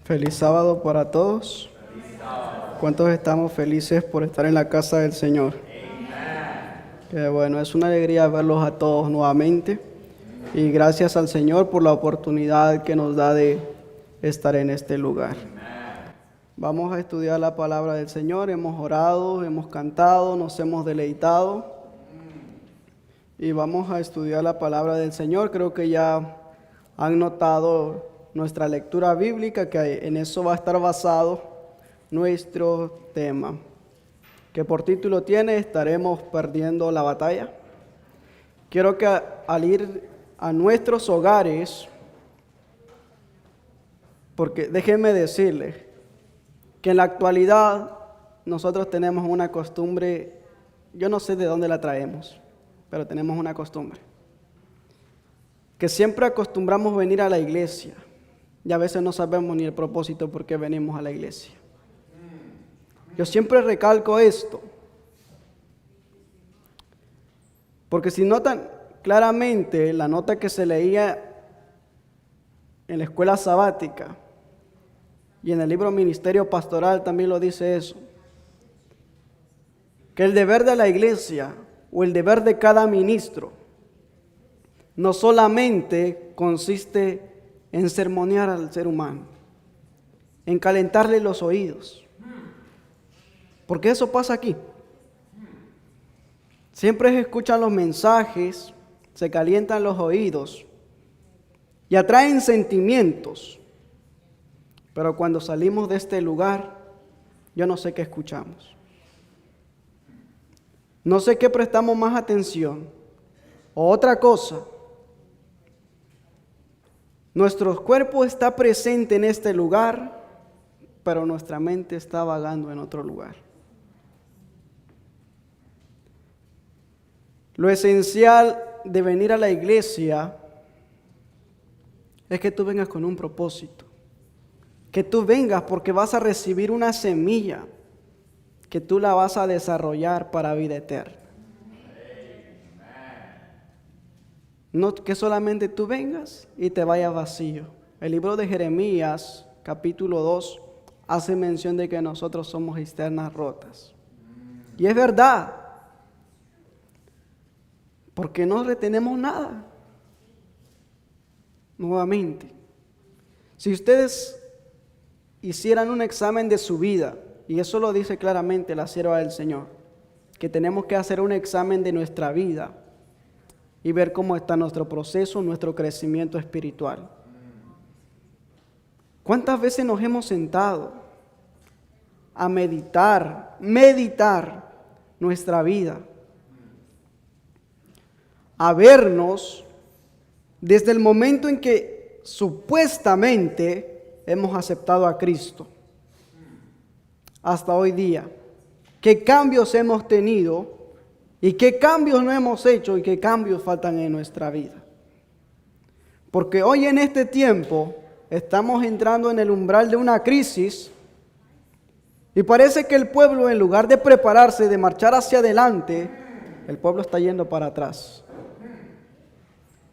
Feliz sábado para todos. ¿Cuántos estamos felices por estar en la casa del Señor? Qué bueno, es una alegría verlos a todos nuevamente. Y gracias al Señor por la oportunidad que nos da de estar en este lugar. Vamos a estudiar la palabra del Señor. Hemos orado, hemos cantado, nos hemos deleitado. Y vamos a estudiar la palabra del Señor. Creo que ya han notado nuestra lectura bíblica, que en eso va a estar basado nuestro tema, que por título tiene "Estaremos perdiendo la batalla". Quiero que al ir a nuestros hogares, porque déjenme decirles que en la actualidad nosotros tenemos una costumbre, yo no sé de dónde la traemos, pero tenemos una costumbre, que siempre acostumbramos venir a la iglesia y a veces no sabemos ni el propósito por qué venimos a la iglesia. Yo siempre recalco esto, porque si notan claramente la nota que se leía en la escuela sabática y en el libro Ministerio Pastoral también lo dice eso, que el deber de la iglesia o el deber de cada ministro no solamente consiste en sermonear al ser humano, en calentarle los oídos, porque eso pasa aquí. Siempre se escuchan los mensajes, se calientan los oídos y atraen sentimientos, pero cuando salimos de este lugar, yo no sé qué escuchamos. No sé qué prestamos más atención. O otra cosa, nuestro cuerpo está presente en este lugar, pero nuestra mente está vagando en otro lugar. Lo esencial de venir a la iglesia es que tú vengas con un propósito, que tú vengas porque vas a recibir una semilla que tú la vas a desarrollar para vida eterna. No que solamente tú vengas y te vayas vacío. El libro de Jeremías, capítulo 2, hace mención de que nosotros somos cisternas rotas. Y es verdad, porque no retenemos nada. Nuevamente, si ustedes hicieran un examen de su vida, y eso lo dice claramente la sierva del Señor, que tenemos que hacer un examen de nuestra vida y ver cómo está nuestro proceso, nuestro crecimiento espiritual. ¿Cuántas veces nos hemos sentado a meditar nuestra vida? A vernos desde el momento en que supuestamente hemos aceptado a Cristo hasta hoy día. ¿Qué cambios hemos tenido y qué cambios no hemos hecho y qué cambios faltan en nuestra vida? Porque hoy en este tiempo estamos entrando en el umbral de una crisis y parece que el pueblo, en lugar de prepararse, de marchar hacia adelante, el pueblo está yendo para atrás.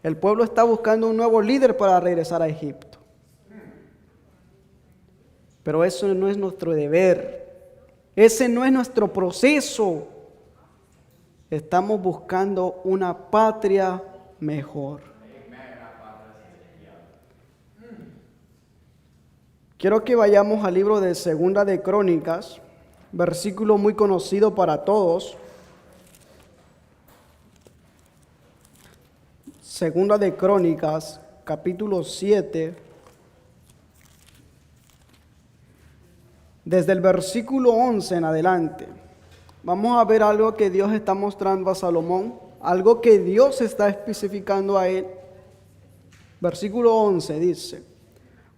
El pueblo está buscando un nuevo líder para regresar a Egipto. Pero eso no es nuestro deber. Ese no es nuestro proceso. Estamos buscando una patria mejor. Quiero que vayamos al libro de Segunda de Crónicas, versículo muy conocido para todos. Segunda de Crónicas, capítulo 7, desde el versículo 11 en adelante. Vamos a ver algo que Dios está mostrando a Salomón, algo que Dios está especificando a él. Versículo 11 dice: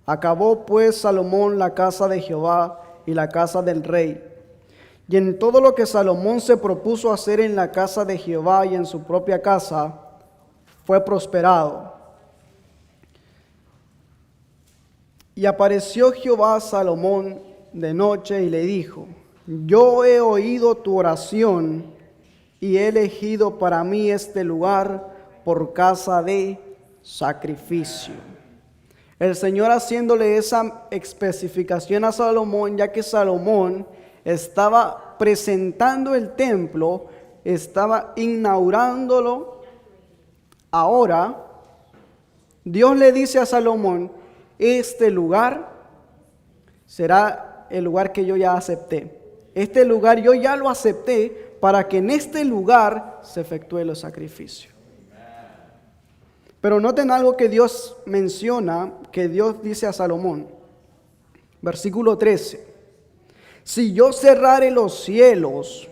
Acabó pues Salomón la casa de Jehová y la casa del rey, y en todo lo que Salomón se propuso hacer en la casa de Jehová y en su propia casa, fue prosperado. Y apareció Jehová a Salomón de noche y le dijo: Yo he oído tu oración y he elegido para mí este lugar por casa de sacrificio. El Señor haciéndole esa especificación a Salomón, ya que Salomón estaba presentando el templo, estaba inaugurándolo. Ahora, Dios le dice a Salomón, este lugar será el lugar que yo ya acepté. Este lugar yo ya lo acepté para que en este lugar se efectúe los sacrificios. Pero noten algo que Dios menciona, que Dios dice a Salomón. Versículo 13. Si yo cerrare los cielos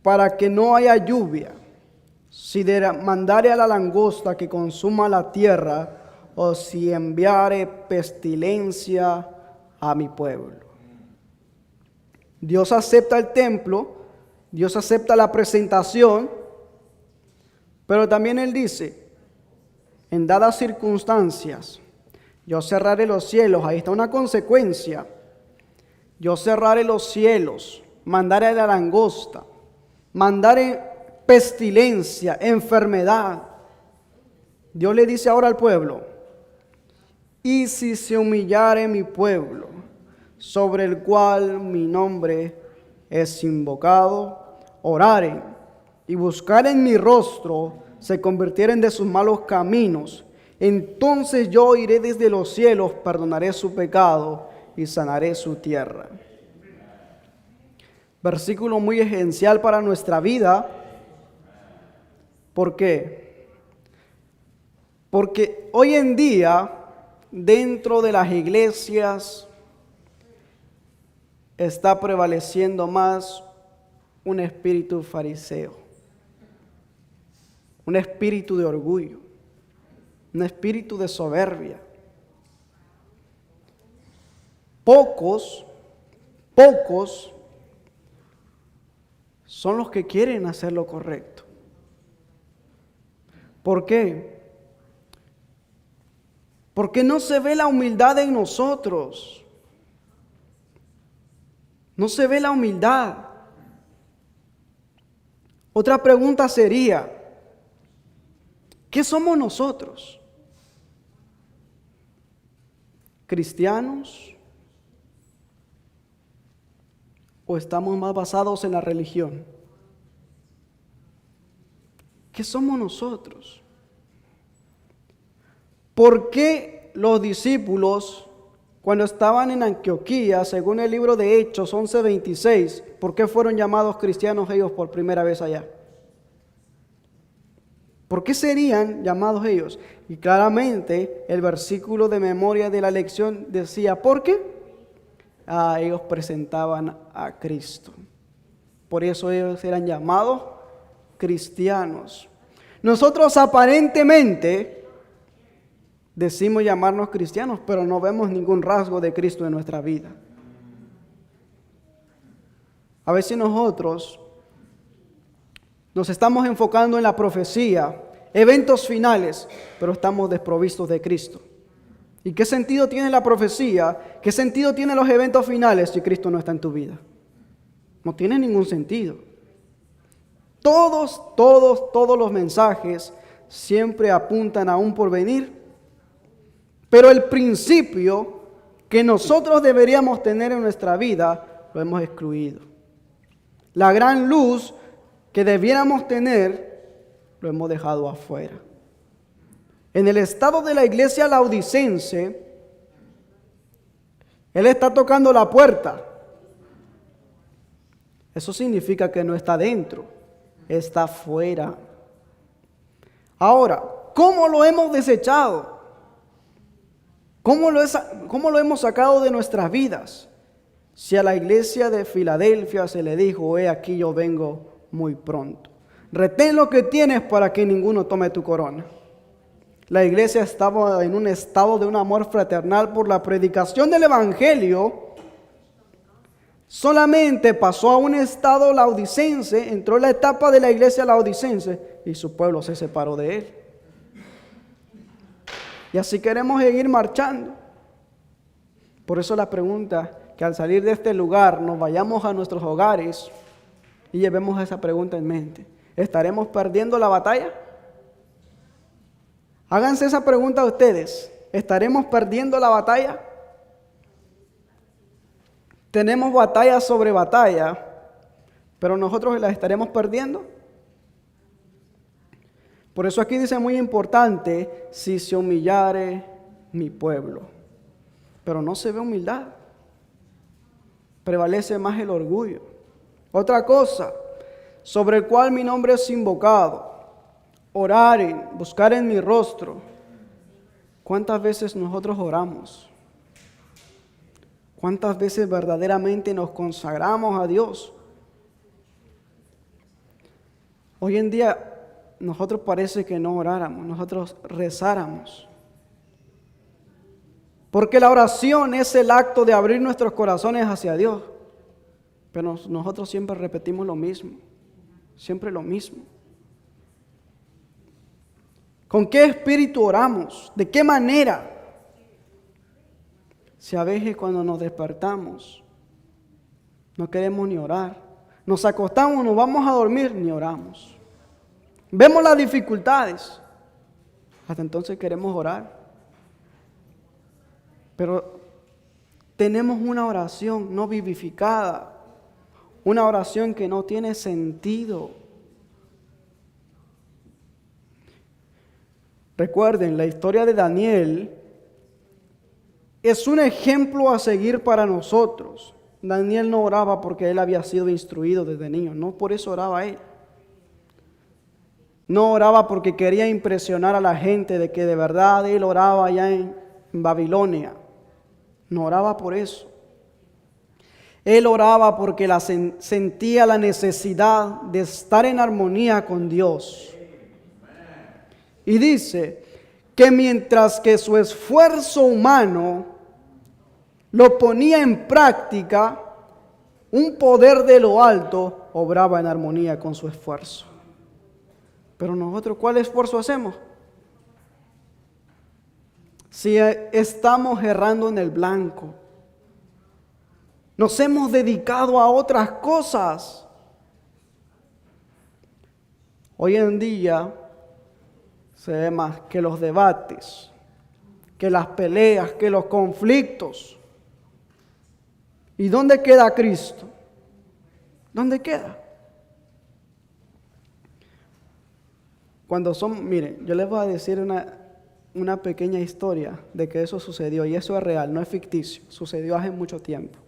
para que no haya lluvia, si mandare a la langosta que consuma la tierra, o si enviare pestilencia a mi pueblo. Dios acepta el templo, Dios acepta la presentación, pero también Él dice, en dadas circunstancias, yo cerraré los cielos, ahí está una consecuencia. Yo cerraré los cielos, mandaré la langosta, mandaré pestilencia, enfermedad. Dios le dice ahora al pueblo, y si se humillare mi pueblo, sobre el cual mi nombre es invocado, oraren y buscaren mi rostro, se convirtieren de sus malos caminos, entonces yo iré desde los cielos, perdonaré su pecado y sanaré su tierra. Versículo muy esencial para nuestra vida. ¿Por qué? Porque hoy en día, dentro de las iglesias, está prevaleciendo más un espíritu fariseo, un espíritu de orgullo, un espíritu de soberbia. Pocos son los que quieren hacer lo correcto. ¿Por qué? Porque no se ve la humildad en nosotros. No se ve la humildad. Otra pregunta sería, ¿qué somos nosotros? ¿Cristianos? ¿O estamos más basados en la religión? ¿Qué somos nosotros? ¿Por qué los discípulos, cuando estaban en Antioquía, según el libro de Hechos 11:26, por qué fueron llamados cristianos ellos por primera vez allá? ¿Por qué serían llamados ellos? Y claramente el versículo de memoria de la lección decía, ¿por qué? Ellos presentaban a Cristo. Por eso ellos eran llamados cristianos. Nosotros aparentemente decimos llamarnos cristianos, pero no vemos ningún rasgo de Cristo en nuestra vida. A veces nosotros nos estamos enfocando en la profecía, eventos finales, pero estamos desprovistos de Cristo. ¿Y qué sentido tiene la profecía? ¿Qué sentido tienen los eventos finales si Cristo no está en tu vida? No tiene ningún sentido. Todos los mensajes siempre apuntan a un porvenir, pero el principio que nosotros deberíamos tener en nuestra vida lo hemos excluido. La gran luz que debiéramos tener lo hemos dejado afuera. En el estado de la iglesia laodicense, Él está tocando la puerta. Eso significa que no está dentro, está afuera. Ahora, ¿cómo lo hemos desechado? ¿Cómo lo hemos sacado de nuestras vidas? Si a la iglesia de Filadelfia se le dijo, aquí yo vengo muy pronto. Retén lo que tienes para que ninguno tome tu corona. La iglesia estaba en un estado de un amor fraternal por la predicación del evangelio. Solamente pasó a un estado laodicense, entró en la etapa de la iglesia laodicense y su pueblo se separó de él. Y así queremos seguir marchando. Por eso la pregunta, que al salir de este lugar nos vayamos a nuestros hogares y llevemos esa pregunta en mente. ¿Estaremos perdiendo la batalla? Háganse esa pregunta a ustedes. ¿Estaremos perdiendo la batalla? Tenemos batalla sobre batalla, pero nosotros la estaremos perdiendo. Por eso aquí dice muy importante, si se humillare mi pueblo. Pero no se ve humildad. Prevalece más el orgullo. Otra cosa, sobre el cual mi nombre es invocado. Oraren, buscar en mi rostro. ¿Cuántas veces nosotros oramos? ¿Cuántas veces verdaderamente nos consagramos a Dios? Hoy en día nosotros parece que no oráramos, nosotros rezáramos. Porque la oración es el acto de abrir nuestros corazones hacia Dios. Pero nosotros siempre repetimos lo mismo, siempre lo mismo. ¿Con qué espíritu oramos? ¿De qué manera? Si a veces cuando nos despertamos no queremos ni orar, nos acostamos, nos vamos a dormir, ni oramos. Vemos las dificultades, hasta entonces queremos orar. Pero tenemos una oración no vivificada, una oración que no tiene sentido. Recuerden, la historia de Daniel es un ejemplo a seguir para nosotros. Daniel no oraba porque él había sido instruido desde niño, no por eso oraba él. No oraba porque quería impresionar a la gente de que de verdad él oraba allá en Babilonia. No oraba por eso. Él oraba porque sentía la necesidad de estar en armonía con Dios. Y dice que mientras que su esfuerzo humano lo ponía en práctica, un poder de lo alto obraba en armonía con su esfuerzo. Pero nosotros, ¿cuál esfuerzo hacemos? Si estamos errando en el blanco, nos hemos dedicado a otras cosas. Hoy en día se ve más que los debates, que las peleas, que los conflictos. ¿Y dónde queda Cristo? ¿Dónde queda? Miren, yo les voy a decir una pequeña historia de que eso sucedió, y eso es real, no es ficticio, sucedió hace mucho tiempo.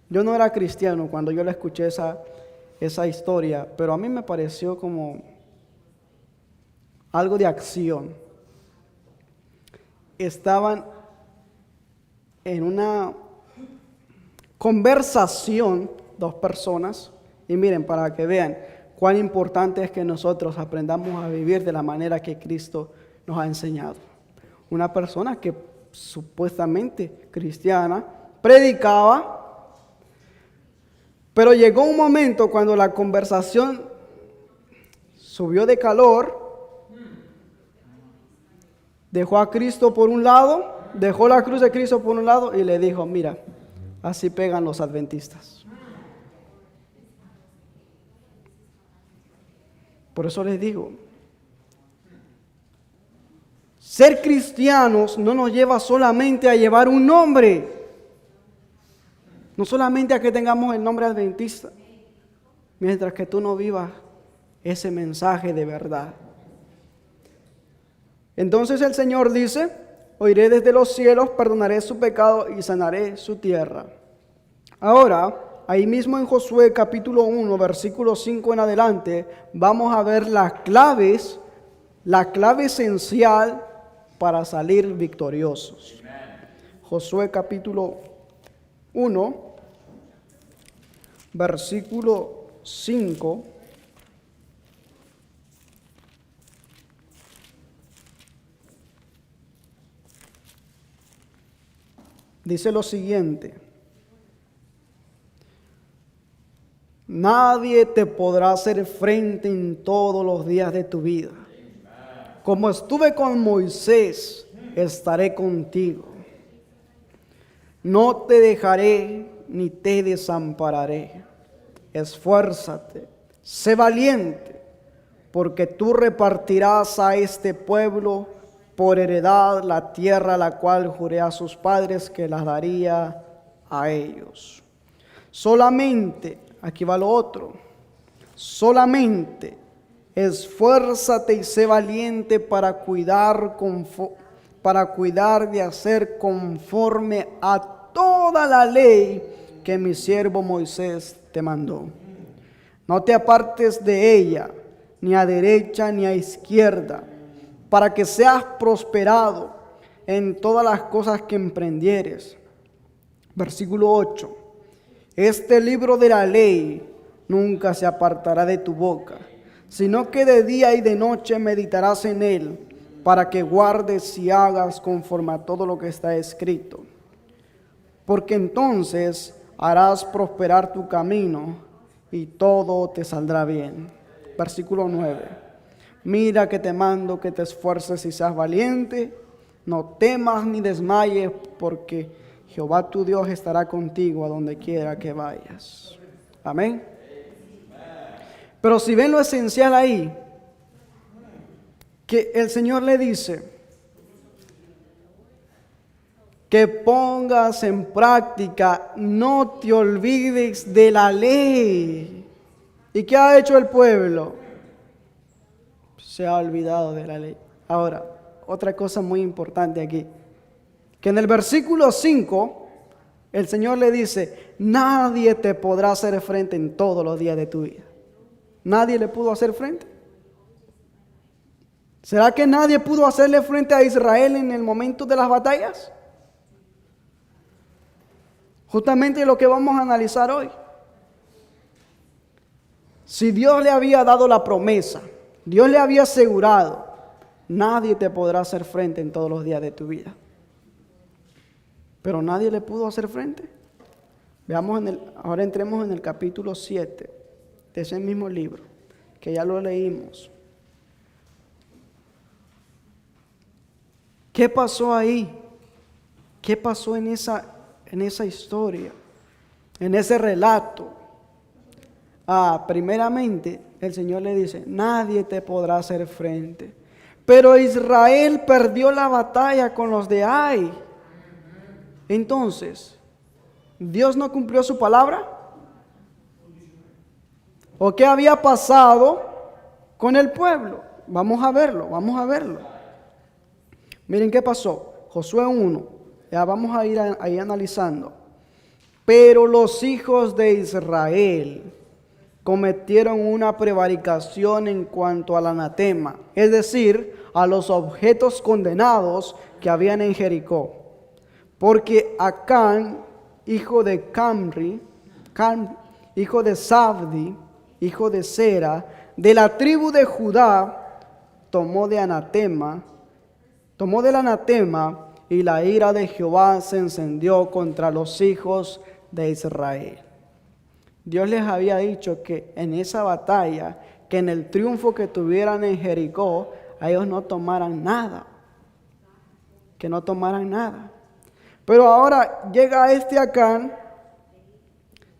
Yo no era cristiano cuando yo le escuché esa historia, pero a mí me pareció como algo de acción. Estaban en una conversación dos personas, y miren, para que vean cuán importante es que nosotros aprendamos a vivir de la manera que Cristo nos ha enseñado. Una persona que supuestamente cristiana predicaba, pero llegó un momento cuando la conversación subió de calor, dejó a Cristo por un lado, dejó la cruz de Cristo por un lado y le dijo, mira, así pegan los adventistas. Por eso les digo, ser cristianos no nos lleva solamente a llevar un nombre, no solamente a que tengamos el nombre adventista, mientras que tú no vivas ese mensaje de verdad. Entonces el Señor dice, oiré desde los cielos, perdonaré su pecado y sanaré su tierra. Ahora, ahí mismo en Josué capítulo 1, versículo 5 en adelante, vamos a ver las claves, la clave esencial para salir victoriosos. Josué capítulo 1, versículo 5. Dice lo siguiente: nadie te podrá hacer frente en todos los días de tu vida. Como estuve con Moisés, estaré contigo. No te dejaré ni te desampararé. Esfuérzate, sé valiente, porque tú repartirás a este pueblo por heredad la tierra la cual juré a sus padres que las daría a ellos. Solamente, aquí va lo otro, solamente esfuérzate y sé valiente para cuidar de hacer conforme a toda la ley que mi siervo Moisés te mandó. No te apartes de ella, ni a derecha ni a izquierda, para que seas prosperado en todas las cosas que emprendieres. Versículo 8. Este libro de la ley nunca se apartará de tu boca, sino que de día y de noche meditarás en él, para que guardes y hagas conforme a todo lo que está escrito. Porque entonces harás prosperar tu camino y todo te saldrá bien. Versículo 9. Mira que te mando que te esfuerces y seas valiente, no temas ni desmayes, porque Jehová tu Dios estará contigo a donde quiera que vayas. Amén. Pero si ven lo esencial ahí, que el Señor le dice que pongas en práctica, no te olvides de la ley. ¿Y qué ha hecho el pueblo? Se ha olvidado de la ley. Ahora, otra cosa muy importante aquí, que en el versículo 5, el Señor le dice, nadie te podrá hacer frente en todos los días de tu vida. ¿Nadie le pudo hacer frente? ¿Será que nadie pudo hacerle frente a Israel en el momento de las batallas? Justamente lo que vamos a analizar hoy. Si Dios le había dado la promesa, Dios le había asegurado, nadie te podrá hacer frente en todos los días de tu vida. Pero nadie le pudo hacer frente. Ahora entremos en el capítulo 7 de ese mismo libro, que ya lo leímos. ¿Qué pasó ahí? ¿Qué pasó en esa historia? En ese relato. Primeramente, el Señor le dice, nadie te podrá hacer frente. Pero Israel perdió la batalla con los de Ai. Entonces, ¿Dios no cumplió su palabra? ¿O qué había pasado con el pueblo? Vamos a verlo. Miren qué pasó. Josué 1. Ya vamos a ir ahí analizando. Pero los hijos de Israel cometieron una prevaricación en cuanto al anatema, es decir, a los objetos condenados que habían en Jericó. Porque Acán, hijo de Camri, hijo de Sabdi, hijo de Sera, de la tribu de Judá, tomó del anatema, y la ira de Jehová se encendió contra los hijos de Israel. Dios les había dicho que en esa batalla, que en el triunfo que tuvieran en Jericó, a ellos no tomaran nada. Que no tomaran nada. Pero ahora llega este Acán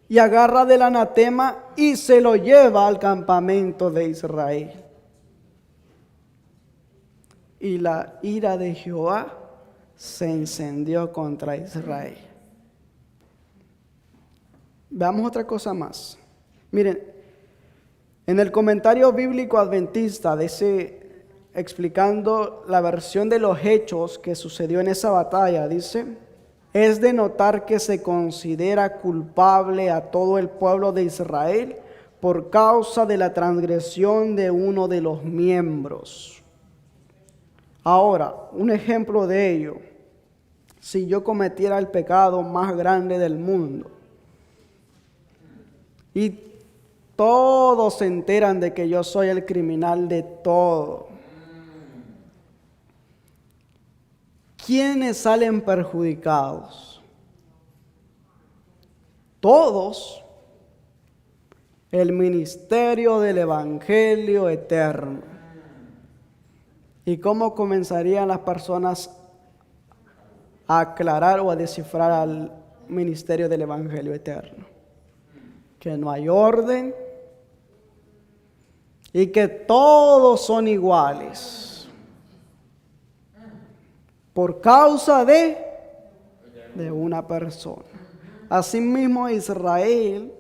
y agarra del anatema y se lo lleva al campamento de Israel. Y la ira de Jehová se encendió contra Israel. Veamos otra cosa más. Miren, en el comentario bíblico adventista explicando la versión de los hechos que sucedió en esa batalla, dice, es de notar que se considera culpable a todo el pueblo de Israel por causa de la transgresión de uno de los miembros. Ahora, un ejemplo de ello, si yo cometiera el pecado más grande del mundo, y todos se enteran de que yo soy el criminal de todo, ¿quiénes salen perjudicados? Todos. El ministerio del Evangelio eterno. ¿Y cómo comenzarían las personas a aclarar o a descifrar al ministerio del Evangelio eterno? Que no hay orden y que todos son iguales. por causa de una persona. Asimismo, Israel,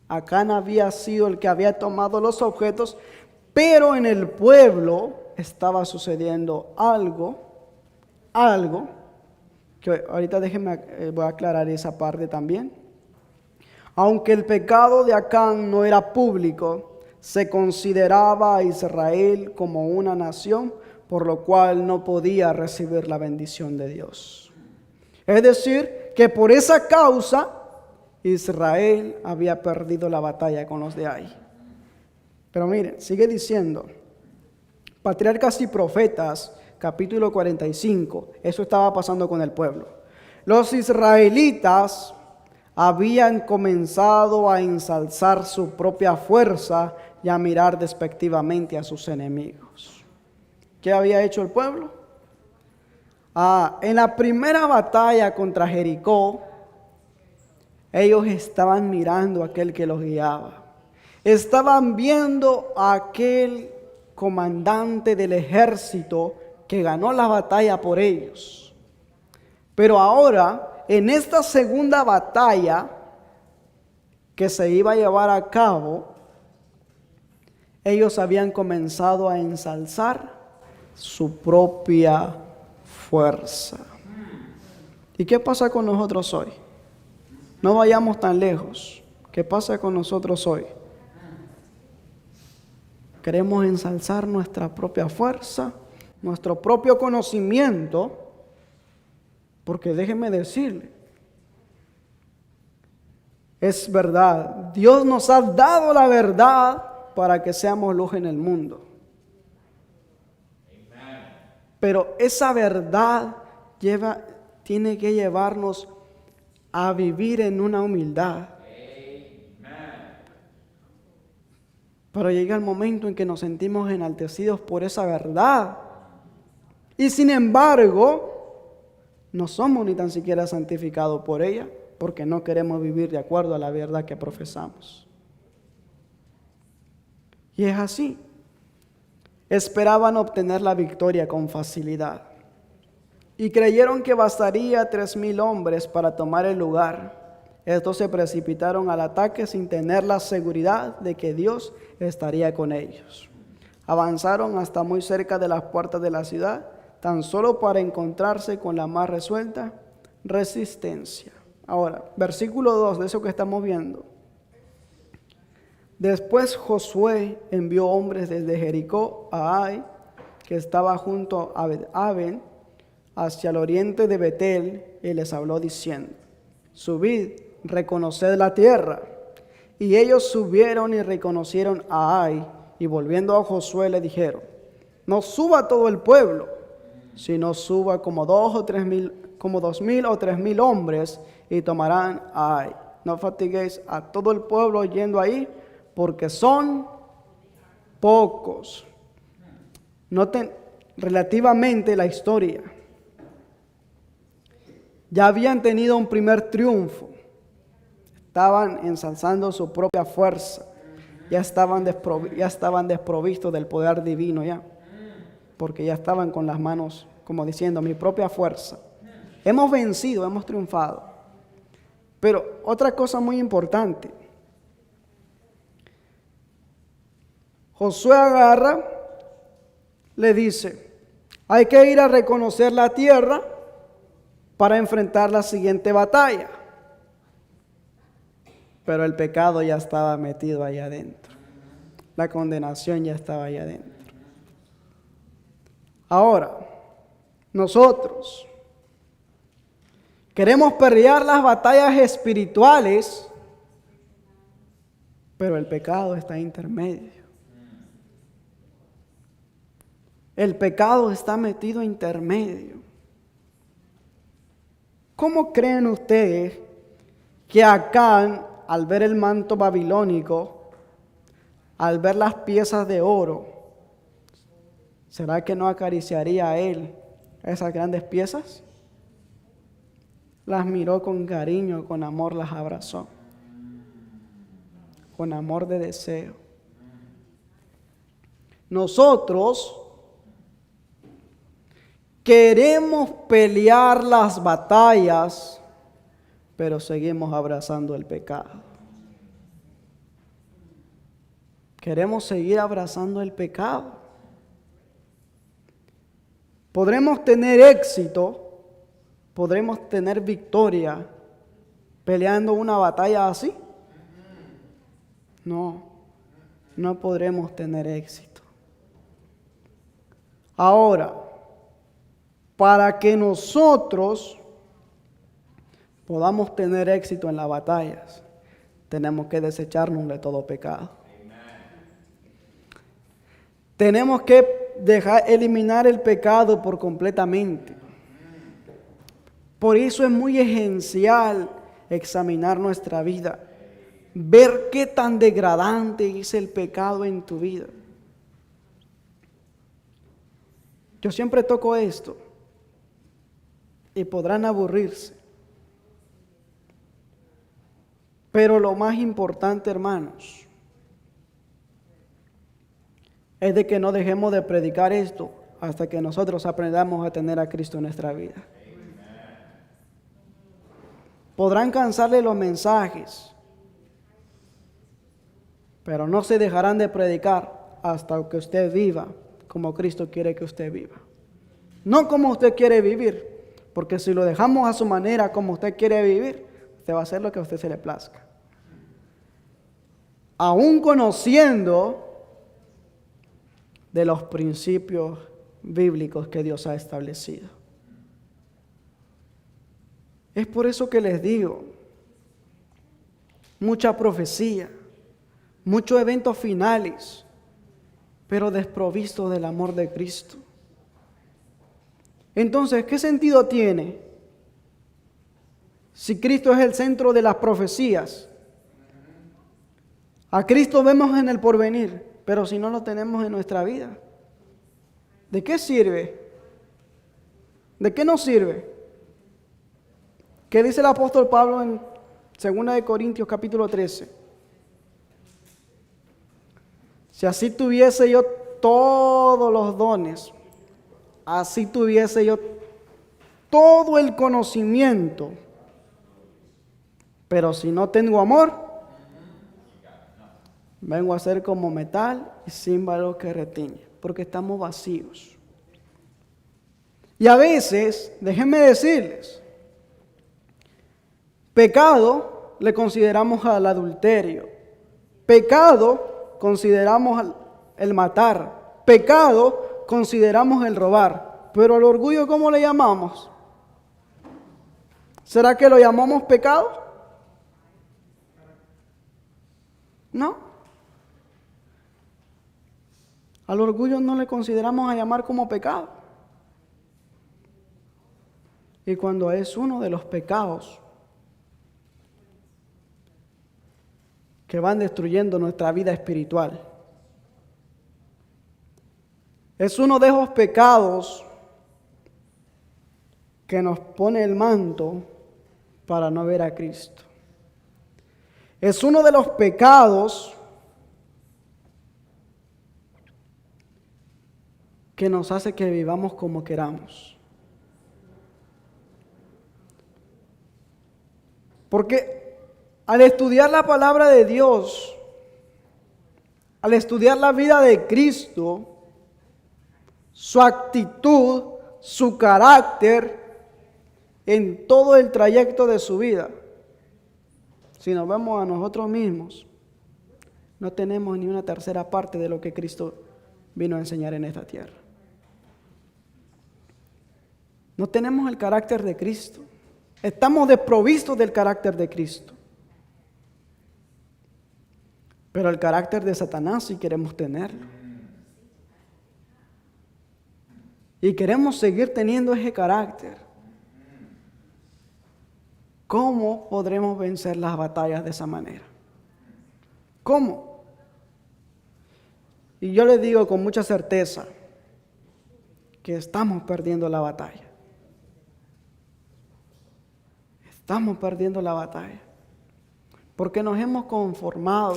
Acán había sido el que había tomado los objetos, pero en el pueblo estaba sucediendo algo que ahorita voy a aclarar esa parte también. Aunque el pecado de Acán no era público, se consideraba a Israel como una nación, por lo cual no podía recibir la bendición de Dios. Es decir, que por esa causa Israel había perdido la batalla con los de Ai. Pero miren, sigue diciendo, Patriarcas y Profetas, capítulo 45, eso estaba pasando con el pueblo. Los israelitas habían comenzado a ensalzar su propia fuerza y a mirar despectivamente a sus enemigos. ¿Qué había hecho el pueblo? En la primera batalla contra Jericó, ellos estaban mirando a aquel que los guiaba. Estaban viendo a aquel comandante del ejército que ganó la batalla por ellos. Pero ahora, en esta segunda batalla que se iba a llevar a cabo, ellos habían comenzado a ensalzar su propia fuerza. ¿Y qué pasa con nosotros hoy? No vayamos tan lejos. ¿Qué pasa con nosotros hoy? Queremos ensalzar nuestra propia fuerza, nuestro propio conocimiento, porque déjeme decirle, es verdad, Dios nos ha dado la verdad para que seamos luz en el mundo. Pero esa verdad tiene que llevarnos a vivir en una humildad. Pero llega el momento en que nos sentimos enaltecidos por esa verdad. Y sin embargo, no somos ni tan siquiera santificados por ella, porque no queremos vivir de acuerdo a la verdad que profesamos. Y es así. Esperaban obtener la victoria con facilidad. Y creyeron que bastaría 3,000 hombres para tomar el lugar. Estos se precipitaron al ataque sin tener la seguridad de que Dios estaría con ellos. Avanzaron hasta muy cerca de las puertas de la ciudad, tan solo para encontrarse con la más resuelta resistencia. Ahora, versículo 2 de eso que estamos viendo. Después Josué envió hombres desde Jericó a Ai, que estaba junto a Bet-aven, hacia el oriente de Betel, y les habló diciendo: subid, reconoced la tierra. Y ellos subieron y reconocieron a Ai, y volviendo a Josué le dijeron: no suba todo el pueblo, sino suba como 2,000 o 3,000 hombres, y tomarán a Ai. No fatiguéis a todo el pueblo yendo ahí, porque son pocos. Noten relativamente la historia. Ya habían tenido un primer triunfo. Estaban ensalzando su propia fuerza. Ya estaban desprovistos del poder divino ya. Porque ya estaban con las manos, como diciendo, mi propia fuerza. Hemos vencido, hemos triunfado. Pero otra cosa muy importante. Josué agarra, le dice: hay que ir a reconocer la tierra para enfrentar la siguiente batalla. Pero el pecado ya estaba metido allá adentro. La condenación ya estaba allá adentro. Ahora, nosotros queremos pelear las batallas espirituales, pero el pecado está intermedio. El pecado está metido intermedio. ¿Cómo creen ustedes que Acán, al ver el manto babilónico, al ver las piezas de oro, será que no acariciaría a él esas grandes piezas? Las miró con cariño, con amor las abrazó, con amor de deseo. Nosotros Queremos pelear las batallas, pero seguimos abrazando el pecado. Queremos seguir abrazando el pecado. Podremos tener éxito, podremos tener victoria peleando una batalla así. No podremos tener éxito. Ahora, para que nosotros podamos tener éxito en las batallas, tenemos que desecharnos de todo pecado. Tenemos que eliminar el pecado por completamente. Por eso es muy esencial examinar nuestra vida, ver qué tan degradante es el pecado en tu vida. Yo siempre toco esto y podrán aburrirse. Pero lo más importante, hermanos, es de que no dejemos de predicar esto hasta que nosotros aprendamos a tener a Cristo en nuestra vida. Podrán cansarle los mensajes, pero no se dejarán de predicar hasta que usted viva como Cristo quiere que usted viva. No como usted quiere vivir, porque si lo dejamos a su manera como usted quiere vivir, usted va a hacer lo que a usted se le plazca. Aún conociendo de los principios bíblicos que Dios ha establecido. Es por eso que les digo, mucha profecía, muchos eventos finales, pero desprovistos del amor de Cristo. Entonces, ¿qué sentido tiene si Cristo es el centro de las profecías? A Cristo vemos en el porvenir, pero si no lo tenemos en nuestra vida, ¿de qué sirve? ¿De qué nos sirve? ¿Qué dice el apóstol Pablo en 2 Corintios capítulo 13? Si así tuviese yo todos los dones, así tuviese yo todo el conocimiento, pero si no tengo amor, vengo a ser como metal y címbalo que retiñe, porque estamos vacíos. Y a veces, déjenme decirles, pecado le consideramos al adulterio, pecado consideramos el matar, pecado consideramos el robar, pero al orgullo, ¿cómo le llamamos? ¿Será que lo llamamos pecado? No. Al orgullo no le consideramos a llamar como pecado. Y cuando es uno de los pecados que van destruyendo nuestra vida espiritual. Es uno de esos pecados que nos pone el manto para no ver a Cristo. Es uno de los pecados que nos hace que vivamos como queramos. Porque al estudiar la palabra de Dios, al estudiar la vida de Cristo, su actitud, su carácter, en todo el trayecto de su vida, si nos vemos a nosotros mismos, no tenemos ni una tercera parte de lo que Cristo vino a enseñar en esta tierra. No tenemos el carácter de Cristo. Estamos desprovistos del carácter de Cristo. Pero el carácter de Satanás sí queremos tenerlo. Y queremos seguir teniendo ese carácter. ¿Cómo podremos vencer las batallas de esa manera? ¿Cómo? Y yo les digo con mucha certeza que estamos perdiendo la batalla. Estamos perdiendo la batalla. Porque nos hemos conformado.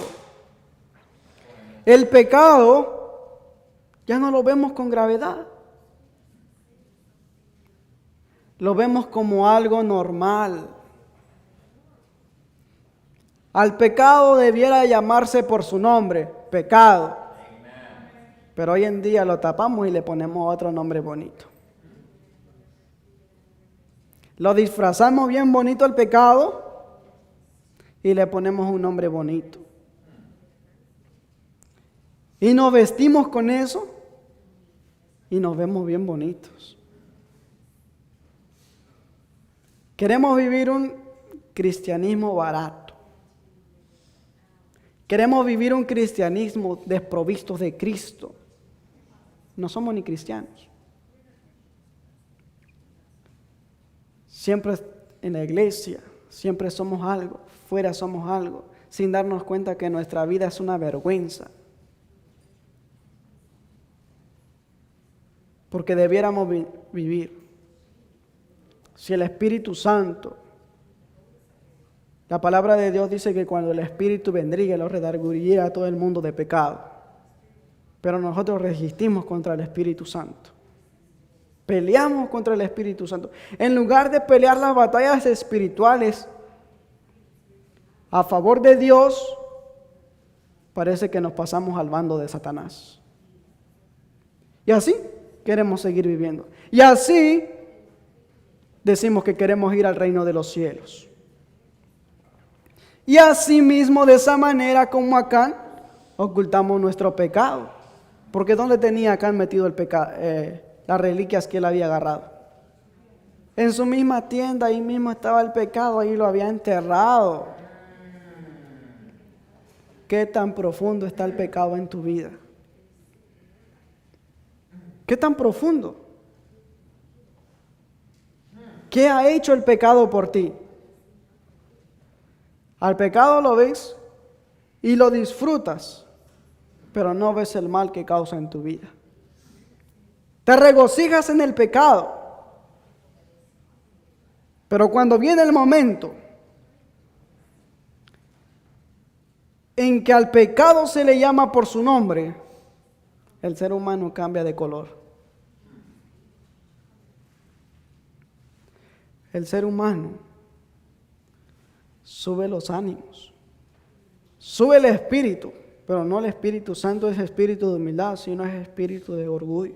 El pecado ya no lo vemos con gravedad. Lo vemos como algo normal. Al pecado debiera llamarse por su nombre, pecado. Pero hoy en día lo tapamos y le ponemos otro nombre bonito. Lo disfrazamos bien bonito al pecado y le ponemos un nombre bonito. Y nos vestimos con eso y nos vemos bien bonitos. Queremos vivir un cristianismo barato. Queremos vivir un cristianismo desprovisto de Cristo. No somos ni cristianos. Siempre en la iglesia, siempre somos algo, fuera somos algo, sin darnos cuenta que nuestra vida es una vergüenza. Porque debiéramos vivir. Si el Espíritu Santo, la palabra de Dios dice que cuando el Espíritu vendría, lo redarguiría a todo el mundo de pecado. Pero nosotros resistimos contra el Espíritu Santo. Peleamos contra el Espíritu Santo. En lugar de pelear las batallas espirituales a favor de Dios, parece que nos pasamos al bando de Satanás. Y así queremos seguir viviendo. Y así decimos que queremos ir al reino de los cielos. Y así mismo, de esa manera como Acán, ocultamos nuestro pecado. Porque ¿dónde tenía Acán metido el pecado? Las reliquias que él había agarrado. En su misma tienda, ahí mismo estaba el pecado, ahí lo había enterrado. ¿Qué tan profundo está el pecado en tu vida? ¿Qué tan profundo? ¿Qué ha hecho el pecado por ti? Al pecado lo ves y lo disfrutas, pero no ves el mal que causa en tu vida. Te regocijas en el pecado, pero cuando viene el momento en que al pecado se le llama por su nombre, el ser humano cambia de color. El ser humano sube los ánimos, sube el espíritu, pero no el Espíritu Santo es espíritu de humildad, sino es espíritu de orgullo.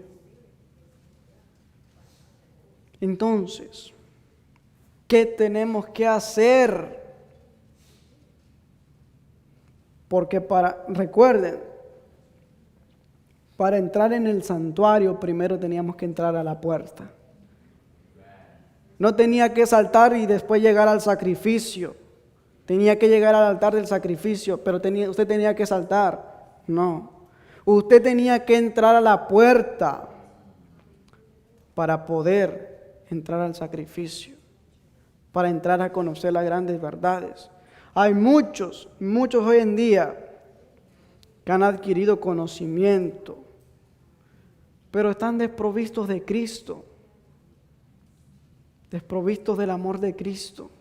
Entonces, ¿qué tenemos que hacer? Porque recuerden, para entrar en el santuario primero teníamos que entrar a la puerta. No tenía que saltar y después llegar al sacrificio. Tenía que llegar al altar del sacrificio, pero usted tenía que saltar. No. Usted tenía que entrar a la puerta para poder entrar al sacrificio, para entrar a conocer las grandes verdades. Hay muchos hoy en día que han adquirido conocimiento, pero están desprovistos de Cristo, desprovistos del amor de Cristo.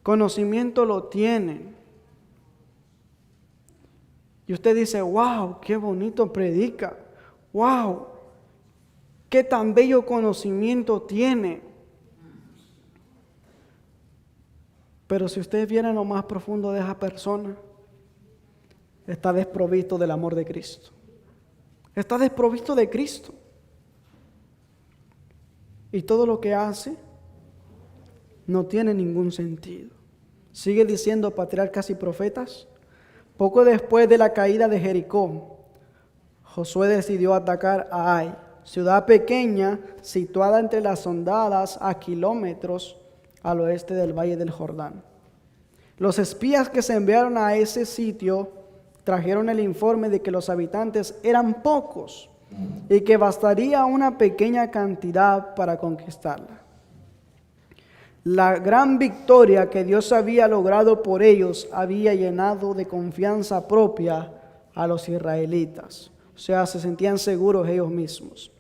Conocimiento lo tienen. Y usted dice, wow, qué bonito predica. Wow, qué tan bello conocimiento tiene. Pero si usted viera lo más profundo de esa persona, está desprovisto del amor de Cristo. Está desprovisto de Cristo. Y todo lo que hace no tiene ningún sentido. Sigue diciendo Patriarcas y Profetas. Poco después de la caída de Jericó, Josué decidió atacar a Ai, ciudad pequeña situada entre las hondadas a kilómetros al oeste del valle del Jordán. Los espías que se enviaron a ese sitio trajeron el informe de que los habitantes eran pocos y que bastaría una pequeña cantidad para conquistarla. La gran victoria que Dios había logrado por ellos había llenado de confianza propia a los israelitas. O sea, se sentían seguros ellos mismos.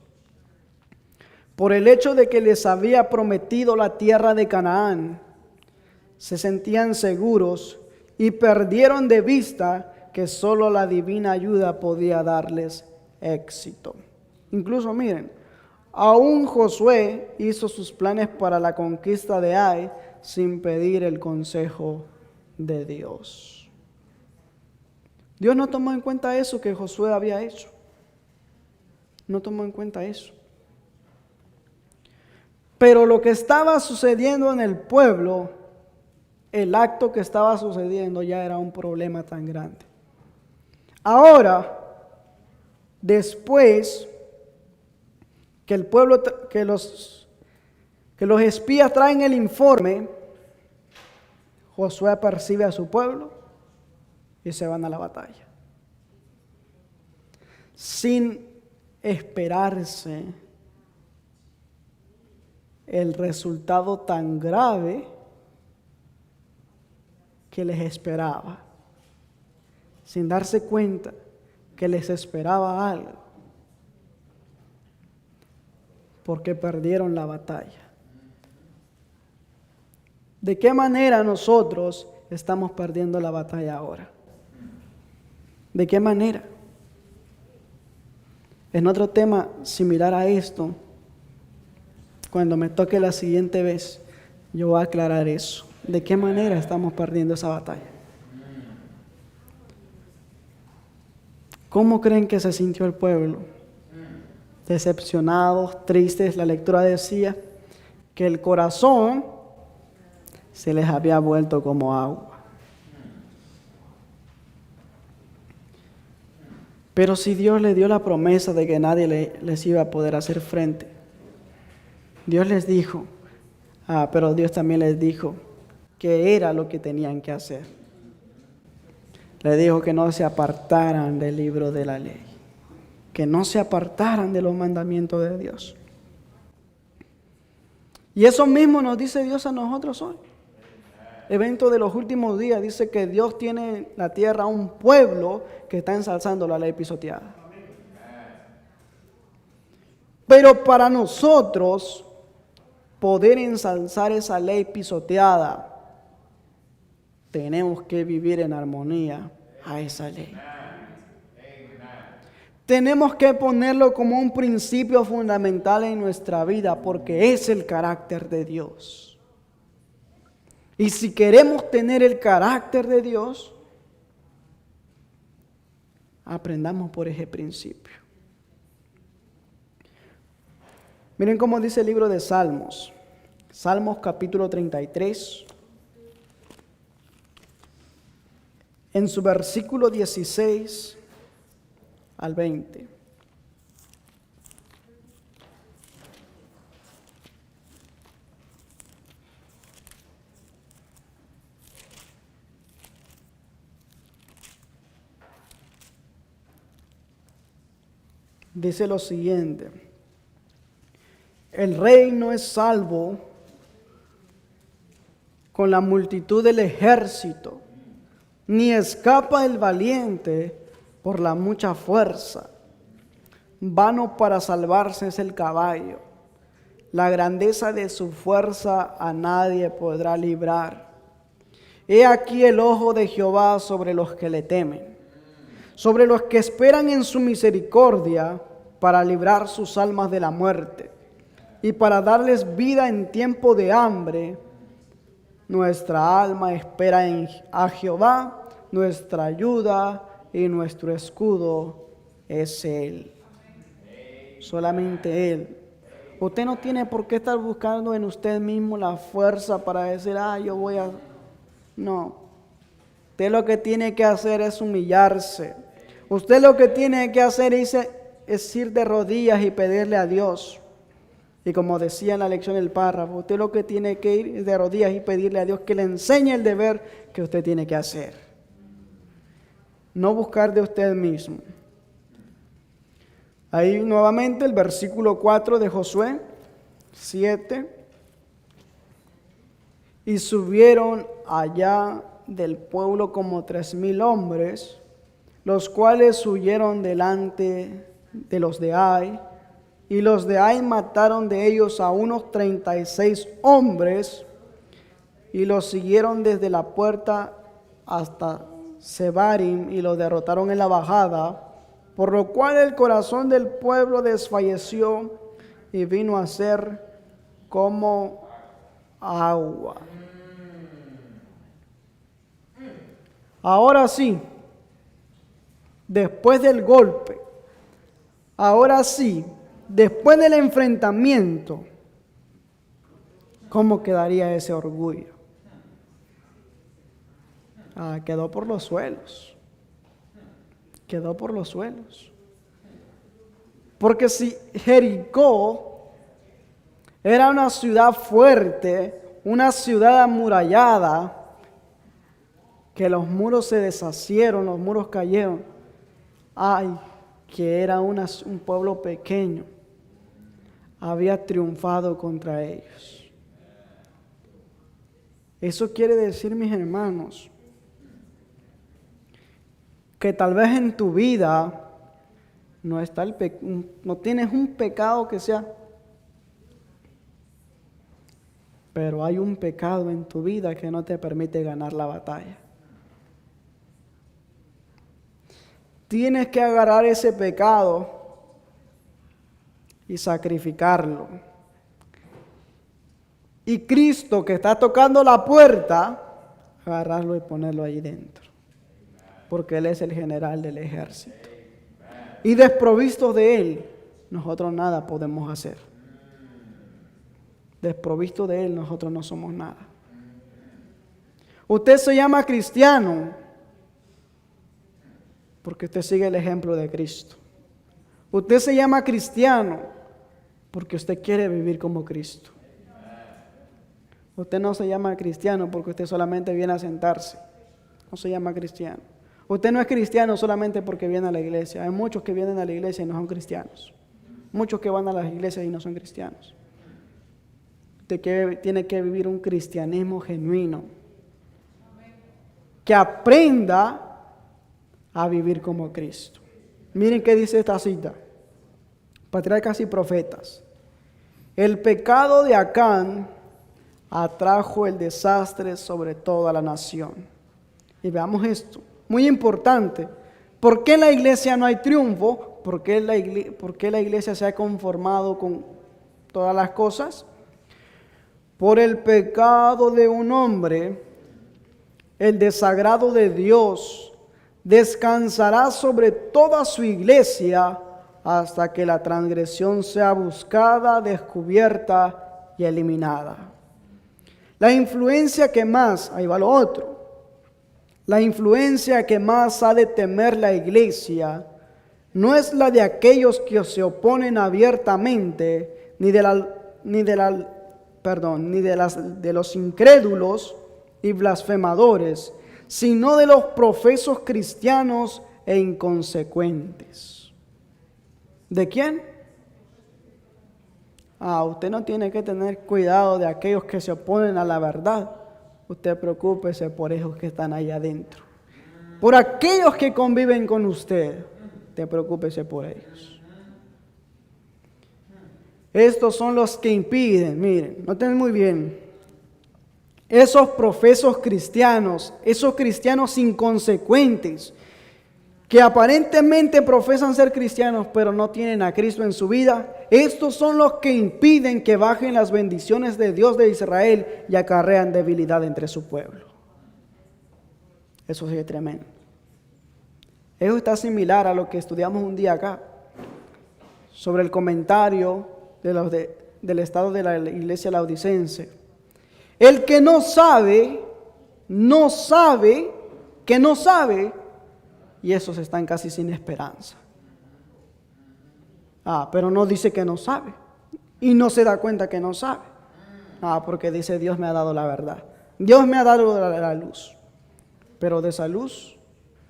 Por el hecho de que les había prometido la tierra de Canaán, se sentían seguros y perdieron de vista que solo la divina ayuda podía darles éxito. Incluso miren, Aún Josué hizo sus planes para la conquista de Ai sin pedir el consejo de Dios. Dios no tomó en cuenta eso que Josué había hecho. No tomó en cuenta eso. Pero lo que estaba sucediendo en el pueblo, el acto que estaba sucediendo ya era un problema tan grande. Ahora, después que el pueblo, que los espías traen el informe, Josué percibe a su pueblo y se van a la batalla. Sin esperarse el resultado tan grave que les esperaba, sin darse cuenta que les esperaba algo, porque perdieron la batalla. ¿De qué manera nosotros estamos perdiendo la batalla ahora? ¿De qué manera? En otro tema similar a esto, cuando me toque la siguiente vez, yo voy a aclarar eso. ¿De qué manera estamos perdiendo esa batalla? ¿Cómo creen que se sintió el pueblo? Decepcionados, tristes. La lectura decía que el corazón se les había vuelto como agua. Pero si Dios les dio la promesa de que nadie les iba a poder hacer frente, Dios les dijo, pero Dios también les dijo que era lo que tenían que hacer. Les dijo que no se apartaran del libro de la ley, que no se apartaran de los mandamientos de Dios. Y eso mismo nos dice Dios a nosotros hoy. Evento de los últimos días dice que Dios tiene en la tierra un pueblo que está ensalzando la ley pisoteada. Pero para nosotros poder ensalzar esa ley pisoteada, tenemos que vivir en armonía a esa ley. Tenemos que ponerlo como un principio fundamental en nuestra vida porque es el carácter de Dios. Y si queremos tener el carácter de Dios, aprendamos por ese principio. Miren cómo dice el libro de Salmos. Salmos capítulo 33. En su versículo 16 al 20. Dice lo siguiente: el rey no es salvo con la multitud del ejército, ni escapa el valiente por la mucha fuerza. Vano para salvarse es el caballo, la grandeza de su fuerza a nadie podrá librar. He aquí el ojo de Jehová sobre los que le temen, sobre los que esperan en su misericordia, para librar sus almas de la muerte y para darles vida en tiempo de hambre. Nuestra alma espera a Jehová, nuestra ayuda y nuestro escudo es Él. Solamente Él. Usted no tiene por qué estar buscando en usted mismo la fuerza para decir, yo voy a... No. Usted lo que tiene que hacer es humillarse. Usted lo que tiene que hacer es ir de rodillas y pedirle a Dios. Y como decía en la lección el párrafo, usted lo que tiene que ir es de rodillas y pedirle a Dios que le enseñe el deber que usted tiene que hacer. No buscar de usted mismo. Ahí nuevamente el versículo 4 de Josué 7. Y subieron allá del pueblo como 3,000 hombres, los cuales huyeron delante de los de Ai, y los de Ai mataron de ellos a unos 36 hombres, y los siguieron desde la puerta hasta Sebarim, y los derrotaron en la bajada, por lo cual el corazón del pueblo desfalleció, y vino a ser como agua. Ahora sí, después del golpe, ahora sí, después del enfrentamiento, ¿cómo quedaría ese orgullo? Quedó por los suelos. Quedó por los suelos. Porque si Jericó era una ciudad fuerte, una ciudad amurallada, que los muros se deshacieron, los muros cayeron, que era un pueblo pequeño, había triunfado contra ellos. Eso quiere decir, mis hermanos, que tal vez en tu vida no tienes un pecado que sea, pero hay un pecado en tu vida que no te permite ganar la batalla. Tienes que agarrar ese pecado y sacrificarlo. Y Cristo, que está tocando la puerta, agarrarlo y ponerlo ahí dentro. Porque Él es el general del ejército. Y desprovistos de Él, nosotros nada podemos hacer. Desprovistos de Él, nosotros no somos nada. Usted se llama cristiano porque usted sigue el ejemplo de Cristo. Usted se llama cristiano porque usted quiere vivir como Cristo. Usted no se llama cristiano porque usted solamente viene a sentarse. No se llama cristiano. Usted no es cristiano solamente porque viene a la iglesia. Hay muchos que vienen a la iglesia y no son cristianos. Muchos que van a las iglesias y no son cristianos. Usted tiene que vivir un cristianismo genuino. Que aprenda a vivir como Cristo. Miren qué dice esta cita. Patriarcas y profetas. El pecado de Acán atrajo el desastre sobre toda la nación. Y veamos esto. Muy importante. ¿Por qué en la iglesia no hay triunfo? ¿Por qué la iglesia se ha conformado con todas las cosas? Por el pecado de un hombre, el desagrado de Dios descansará sobre toda su iglesia hasta que la transgresión sea buscada, descubierta y eliminada. La influencia que más, ahí va lo otro, la influencia que más ha de temer la iglesia no es la de aquellos que se oponen abiertamente, ni de los incrédulos y blasfemadores, sino de los profesos cristianos e inconsecuentes. ¿De quién? Usted no tiene que tener cuidado de aquellos que se oponen a la verdad. Usted preocúpese por esos que están ahí adentro. Por aquellos que conviven con usted, usted preocúpese por ellos. Estos son los que impiden, miren, noten muy bien. Esos profesos cristianos, esos cristianos inconsecuentes, que aparentemente profesan ser cristianos, pero no tienen a Cristo en su vida, estos son los que impiden que bajen las bendiciones de Dios de Israel y acarrean debilidad entre su pueblo. Eso sí es tremendo. Eso está similar a lo que estudiamos un día acá, sobre el comentario del estado de la iglesia laodicense. El que no sabe que no sabe, y esos están casi sin esperanza. Pero no dice que no sabe, y no se da cuenta que no sabe. Porque dice, Dios me ha dado la verdad. Dios me ha dado la luz. Pero de esa luz,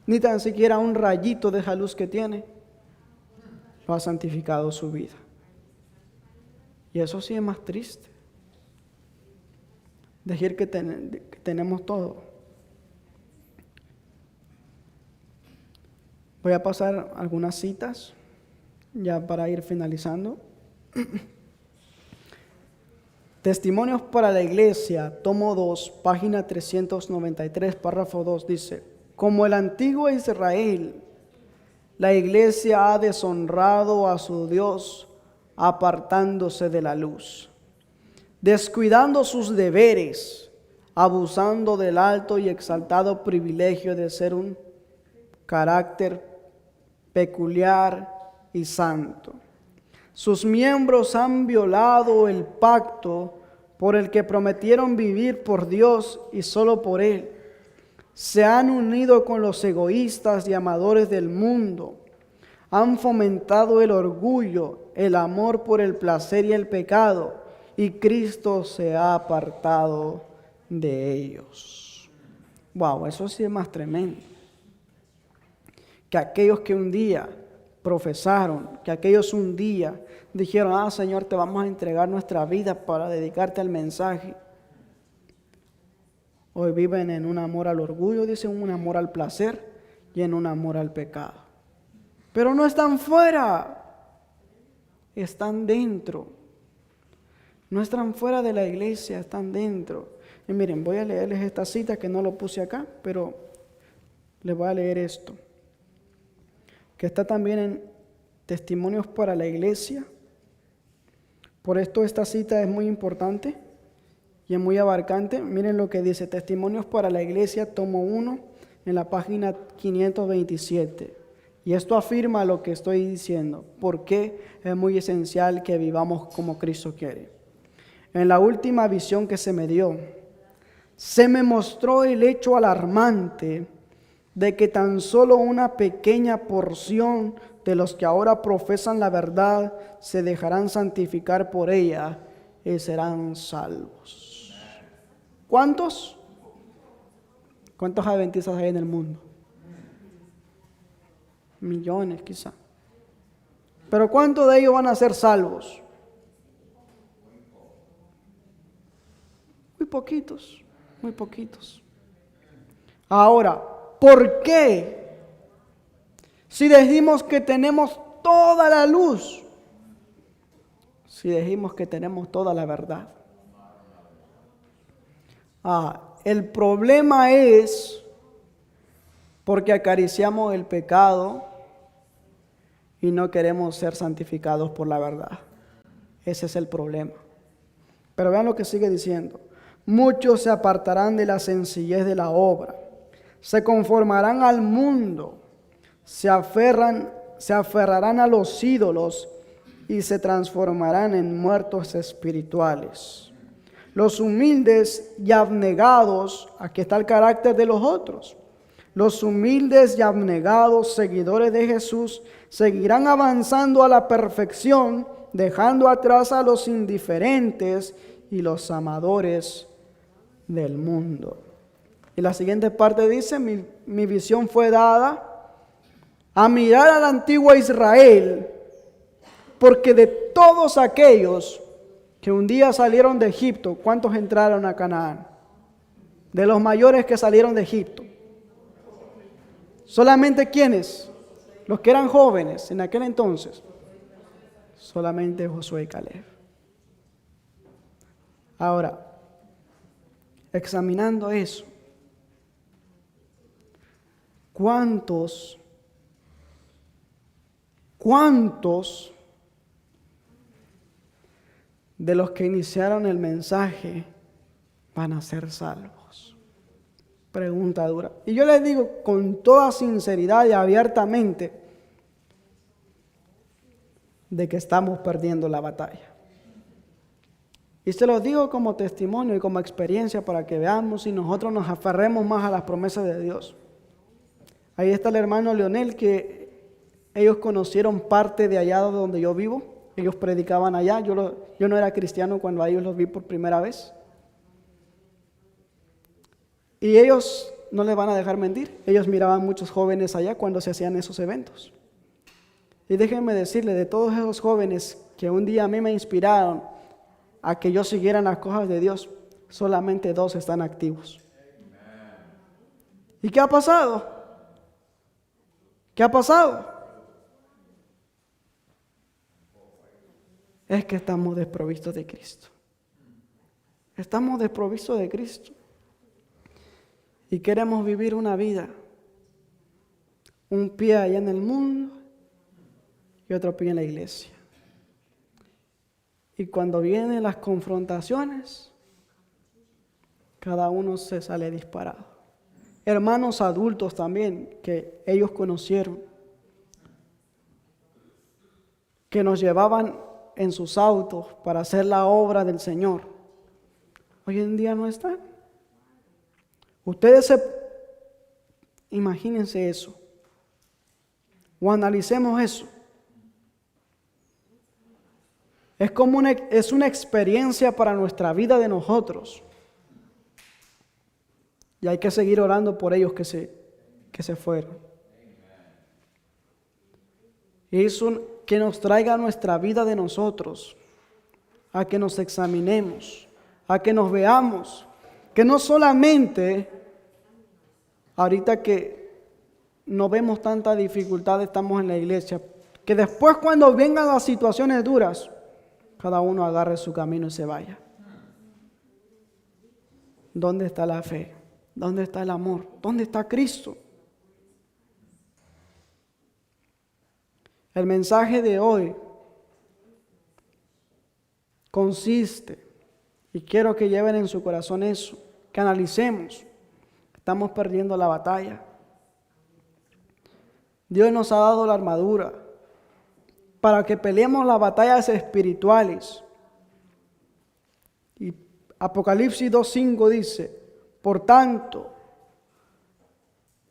ni tan siquiera un rayito de esa luz que tiene, lo ha santificado su vida. Y eso sí es más triste. Decir que tenemos todo. Voy a pasar algunas citas ya para ir finalizando. Testimonios para la Iglesia, tomo 2, página 393, párrafo 2, dice: como el antiguo Israel, la Iglesia ha deshonrado a su Dios apartándose de la luz, descuidando sus deberes, abusando del alto y exaltado privilegio de ser un carácter peculiar y santo. Sus miembros han violado el pacto por el que prometieron vivir por Dios y solo por Él. Se han unido con los egoístas y amadores del mundo. Han fomentado el orgullo, el amor por el placer y el pecado, y Cristo se ha apartado de ellos. Wow, eso sí es más tremendo. Que aquellos que un día profesaron, que aquellos un día dijeron, Señor, te vamos a entregar nuestra vida para dedicarte al mensaje. Hoy viven en un amor al orgullo, dicen un amor al placer y en un amor al pecado. Pero no están fuera, están dentro. No están fuera de la iglesia, están dentro. Y miren, voy a leerles esta cita que no lo puse acá, pero les voy a leer esto, que está también en Testimonios para la Iglesia. Por esto esta cita es muy importante y es muy abarcante. Miren lo que dice Testimonios para la Iglesia, tomo 1, en la página 527. Y esto afirma lo que estoy diciendo, porque es muy esencial que vivamos como Cristo quiere. En la última visión que se me dio, se me mostró el hecho alarmante de que tan solo una pequeña porción de los que ahora profesan la verdad se dejarán santificar por ella y serán salvos. ¿Cuántos? ¿Cuántos adventistas hay en el mundo? Millones quizá. Pero ¿cuántos de ellos van a ser salvos? Muy poquitos, muy poquitos. Ahora, ¿por qué? Si decimos que tenemos toda la luz, si decimos que tenemos toda la verdad. El problema es porque acariciamos el pecado y no queremos ser santificados por la verdad. Ese es el problema. Pero vean lo que sigue diciendo. Muchos se apartarán de la sencillez de la obra, se conformarán al mundo, se aferrarán a los ídolos y se transformarán en muertos espirituales. Los humildes y abnegados, aquí está el carácter de los otros. Los humildes y abnegados seguidores de Jesús seguirán avanzando a la perfección, dejando atrás a los indiferentes y los amadores del mundo. Y la siguiente parte dice, mi visión fue dada a mirar a la antigua Israel, porque de todos aquellos que un día salieron de Egipto, ¿cuántos entraron a Canaán? De los mayores que salieron de Egipto. ¿Solamente quiénes? Los que eran jóvenes en aquel entonces. Solamente Josué y Caleb. Ahora, examinando eso, ¿cuántos de los que iniciaron el mensaje van a ser salvos? Pregunta dura. Y yo les digo con toda sinceridad y abiertamente de que estamos perdiendo la batalla. Y se los digo como testimonio y como experiencia para que veamos y nosotros nos aferremos más a las promesas de Dios. Ahí está el hermano Leonel, que ellos conocieron parte de allá donde yo vivo. Ellos predicaban allá. Yo no era cristiano cuando a ellos los vi por primera vez. Y ellos no les van a dejar mentir. Ellos miraban muchos jóvenes allá cuando se hacían esos eventos. Y déjenme decirle, de todos esos jóvenes que un día a mí me inspiraron a que yo siguiera las cosas de Dios, solamente 2 están activos. ¿Y qué ha pasado? ¿Qué ha pasado? Es que estamos desprovistos de Cristo. Estamos desprovistos de Cristo. Y queremos vivir una vida, un pie allá en el mundo y otro pie en la iglesia. Y cuando vienen las confrontaciones, cada uno se sale disparado. Hermanos adultos también que ellos conocieron, que nos llevaban en sus autos para hacer la obra del Señor, hoy en día no están. Imagínense eso, o analicemos eso. Es una experiencia para nuestra vida de nosotros. Y hay que seguir orando por ellos que se fueron. Y eso que nos traiga a nuestra vida de nosotros, a que nos examinemos, a que nos veamos, que no solamente ahorita que no vemos tanta dificultad estamos en la iglesia, que después cuando vengan las situaciones duras, cada uno agarre su camino y se vaya. ¿Dónde está la fe? ¿Dónde está el amor? ¿Dónde está Cristo? El mensaje de hoy consiste, y quiero que lleven en su corazón eso, que analicemos. Estamos perdiendo la batalla. Dios nos ha dado la armadura para que peleemos las batallas espirituales. Y Apocalipsis 2:5 dice: por tanto,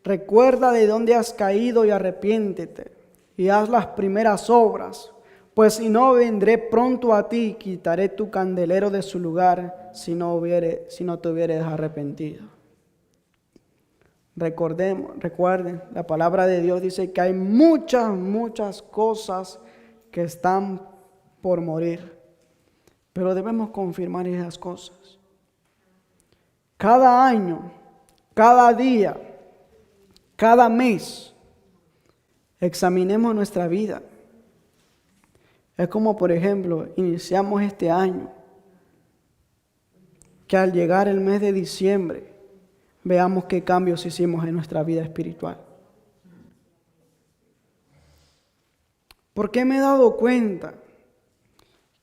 recuerda de dónde has caído y arrepiéntete y haz las primeras obras, pues si no vendré pronto a ti y quitaré tu candelero de su lugar si no te hubieres arrepentido. Recuerden, la palabra de Dios dice que hay muchas cosas que están por morir, pero debemos confirmar esas cosas. Cada año, cada día, cada mes, examinemos nuestra vida. Es como, por ejemplo, iniciamos este año, que al llegar el mes de diciembre, veamos qué cambios hicimos en nuestra vida espiritual. Porque me he dado cuenta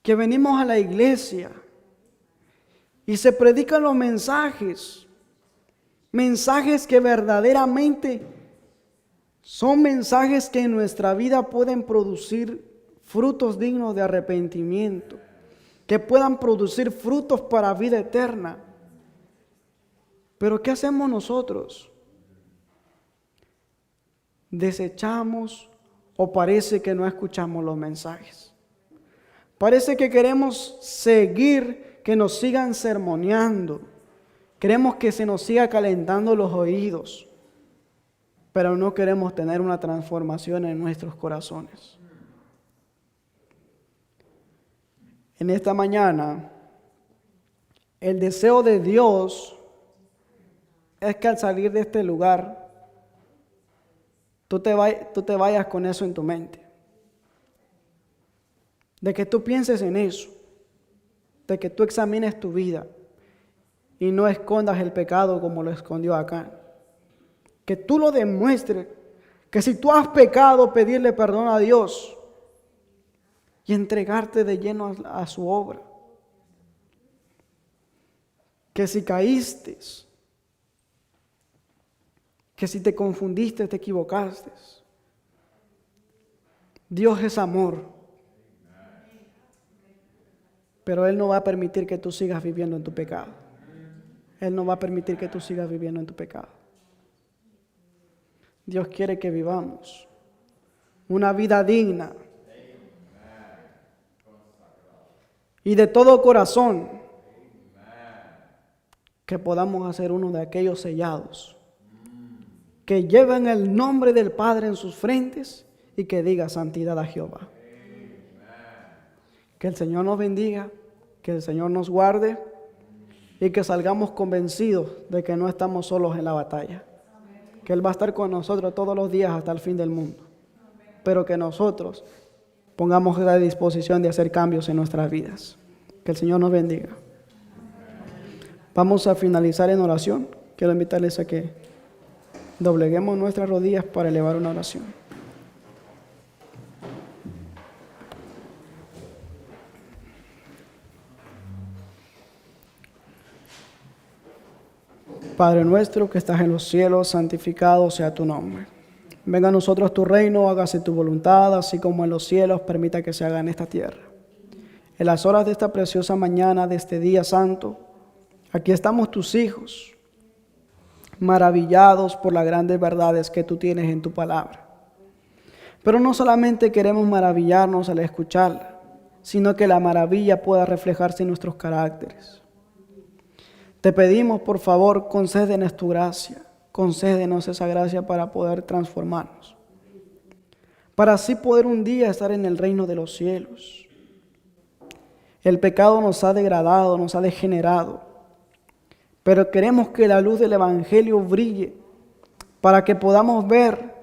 que venimos a la iglesia y se predican los mensajes que verdaderamente son mensajes que en nuestra vida pueden producir frutos dignos de arrepentimiento, que puedan producir frutos para vida eterna. Pero ¿qué hacemos nosotros? ¿Desechamos o parece que no escuchamos los mensajes? Parece que queremos seguir, que nos sigan sermoneando. Queremos que se nos siga calentando los oídos, pero no queremos tener una transformación en nuestros corazones. En esta mañana, el deseo de Dios es que al salir de este lugar, tú te vayas con eso en tu mente. De que tú pienses en eso. De que tú examines tu vida y no escondas el pecado como lo escondió Acán. Que tú lo demuestres. Que si tú has pecado, pedirle perdón a Dios y entregarte de lleno a su obra. Que si caíste, que si te confundiste, te equivocaste, Dios es amor. Pero Él no va a permitir que tú sigas viviendo en tu pecado. Él no va a permitir que tú sigas viviendo en tu pecado. Dios quiere que vivamos una vida digna y de todo corazón, que podamos hacer uno de aquellos sellados que lleven el nombre del Padre en sus frentes y que diga santidad a Jehová. Que el Señor nos bendiga, que el Señor nos guarde y que salgamos convencidos de que no estamos solos en la batalla. Que Él va a estar con nosotros todos los días hasta el fin del mundo. Pero que nosotros pongamos a disposición de hacer cambios en nuestras vidas. Que el Señor nos bendiga. Vamos a finalizar en oración. Quiero invitarles a que dobleguemos nuestras rodillas para elevar una oración. Padre nuestro que estás en los cielos, santificado sea tu nombre. Venga a nosotros tu reino, hágase tu voluntad, así como en los cielos, permita que se haga en esta tierra. En las horas de esta preciosa mañana, de este día santo, aquí estamos tus hijos, maravillados por las grandes verdades que tú tienes en tu palabra. Pero no solamente queremos maravillarnos al escucharla, sino que la maravilla pueda reflejarse en nuestros caracteres. Te pedimos, por favor, concédenos tu gracia, concédenos esa gracia para poder transformarnos, para así poder un día estar en el reino de los cielos. El pecado nos ha degradado, nos ha degenerado, pero queremos que la luz del Evangelio brille para que podamos ver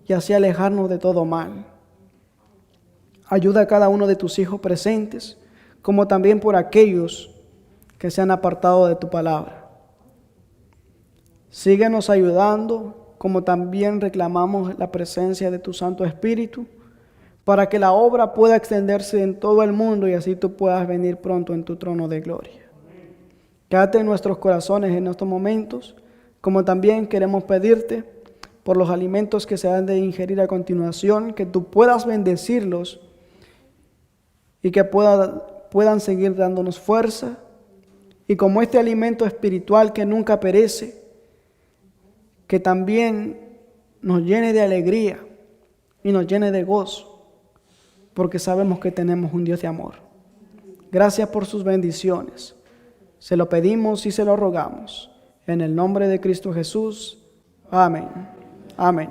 y así alejarnos de todo mal. Ayuda a cada uno de tus hijos presentes, como también por aquellos que se han apartado de tu palabra. Síguenos ayudando, como también reclamamos la presencia de tu Santo Espíritu, para que la obra pueda extenderse en todo el mundo y así tú puedas venir pronto en tu trono de gloria. Quédate en nuestros corazones en estos momentos, como también queremos pedirte por los alimentos que se han de ingerir a continuación, que tú puedas bendecirlos y que puedan seguir dándonos fuerza. Y como este alimento espiritual que nunca perece, que también nos llene de alegría y nos llene de gozo, porque sabemos que tenemos un Dios de amor. Gracias por sus bendiciones. Se lo pedimos y se lo rogamos. En el nombre de Cristo Jesús. Amén. Amén.